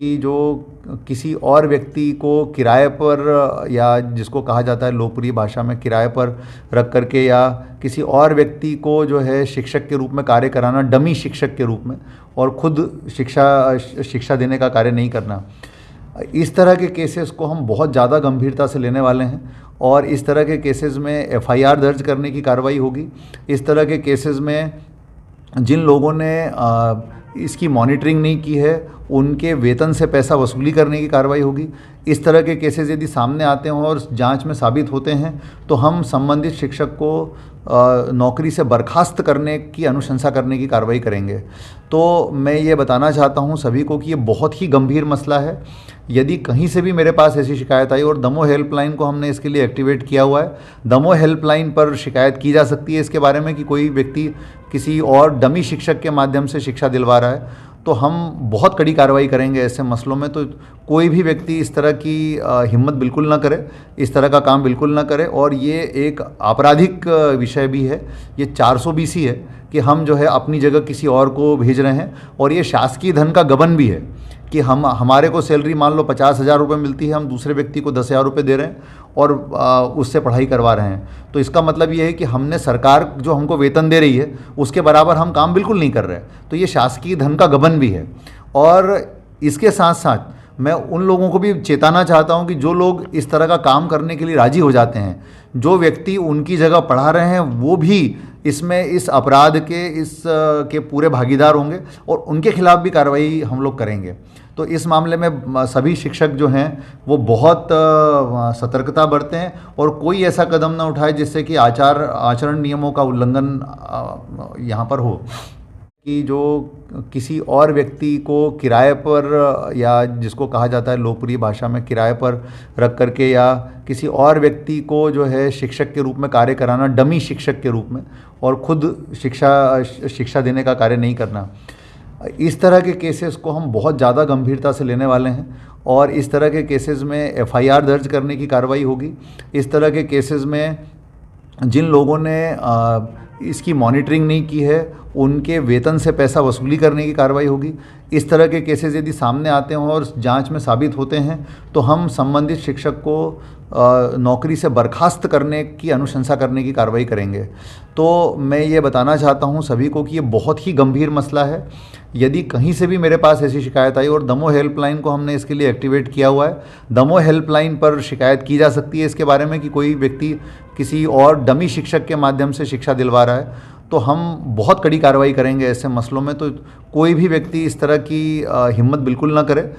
कि जो किसी और व्यक्ति को किराए पर या जिसको कहा जाता है लोकप्रिय भाषा में किराए पर रख करके या किसी और व्यक्ति को जो है शिक्षक के रूप में कार्य कराना, डमी शिक्षक के रूप में, और खुद शिक्षा देने का कार्य नहीं करना। इस तरह के केसेस को हम बहुत ज़्यादा गंभीरता से लेने वाले हैं और इस तरह के केसेस में एफआईआर दर्ज करने की कार्रवाई होगी। इस तरह के केसेस में जिन लोगों ने इसकी मॉनिटरिंग नहीं की है उनके वेतन से पैसा वसूली करने की कार्रवाई होगी। इस तरह के केसेस यदि सामने आते हैं और जांच में साबित होते हैं तो हम संबंधित शिक्षक को नौकरी से बर्खास्त करने की अनुशंसा करने की कार्रवाई करेंगे। तो मैं ये बताना चाहता हूँ सभी को कि ये बहुत ही गंभीर मसला है। यदि कहीं से भी मेरे पास ऐसी शिकायत आई, और दमोह हेल्पलाइन को हमने इसके लिए एक्टिवेट किया हुआ है, दमोह हेल्पलाइन पर शिकायत की जा सकती है इसके बारे में कि कोई व्यक्ति किसी और डमी शिक्षक के माध्यम से शिक्षा दिलवा रहा है, तो हम बहुत कड़ी कार्रवाई करेंगे ऐसे मसलों में। तो कोई भी व्यक्ति इस तरह की हिम्मत बिल्कुल ना करे, इस तरह का काम बिल्कुल ना करे। और ये एक आपराधिक विषय भी है, ये 420 है कि हम जो है अपनी जगह किसी और को भेज रहे हैं, और ये शासकीय धन का गबन भी है कि हमारे को सैलरी मान लो 50,000 रुपये मिलती है, हम दूसरे व्यक्ति को 10,000 रुपये दे रहे हैं और उससे पढ़ाई करवा रहे हैं। तो इसका मतलब ये है कि हमने सरकार जो हमको वेतन दे रही है उसके बराबर हम काम बिल्कुल नहीं कर रहे। तो ये शासकीय धन का गबन भी है। और इसके साथ साथ मैं उन लोगों को भी चेताना चाहता हूं कि जो लोग इस तरह का काम करने के लिए राजी हो जाते हैं, जो व्यक्ति उनकी जगह पढ़ा रहे हैं वो भी इसमें इस अपराध के पूरे भागीदार होंगे और उनके खिलाफ भी कार्रवाई हम लोग करेंगे। तो इस मामले में सभी शिक्षक जो हैं वो बहुत सतर्कता बरतें और कोई ऐसा कदम ना उठाए जिससे कि आचरण नियमों का उल्लंघन यहाँ पर हो। कि जो किसी और व्यक्ति को किराए पर या जिसको कहा जाता है लोकप्रिय भाषा में किराए पर रख करके या किसी और व्यक्ति को जो है शिक्षक के रूप में कार्य कराना, डमी शिक्षक के रूप में, और खुद शिक्षा देने का कार्य नहीं करना। इस तरह के केसेस को हम बहुत ज़्यादा गंभीरता से लेने वाले हैं और इस तरह के केसेस में एफआईआर दर्ज करने की कार्रवाई होगी। इस तरह के केसेस में जिन लोगों ने इसकी मॉनिटरिंग नहीं की है उनके वेतन से पैसा वसूली करने की कार्रवाई होगी। इस तरह के केसेस यदि सामने आते हैं और जांच में साबित होते हैं तो हम संबंधित शिक्षक को नौकरी से बर्खास्त करने की अनुशंसा करने की कार्रवाई करेंगे। तो मैं ये बताना चाहता हूँ सभी को कि ये बहुत ही गंभीर मसला है। यदि कहीं से भी मेरे पास ऐसी शिकायत आई, और दमोह हेल्पलाइन को हमने इसके लिए एक्टिवेट किया हुआ है, दमोह हेल्पलाइन पर शिकायत की जा सकती है इसके बारे में कि कोई व्यक्ति किसी और डमी शिक्षक के माध्यम से शिक्षा दिलवा रहा है, तो हम बहुत कड़ी कार्रवाई करेंगे ऐसे मसलों में। तो कोई भी व्यक्ति इस तरह की हिम्मत बिल्कुल ना करे।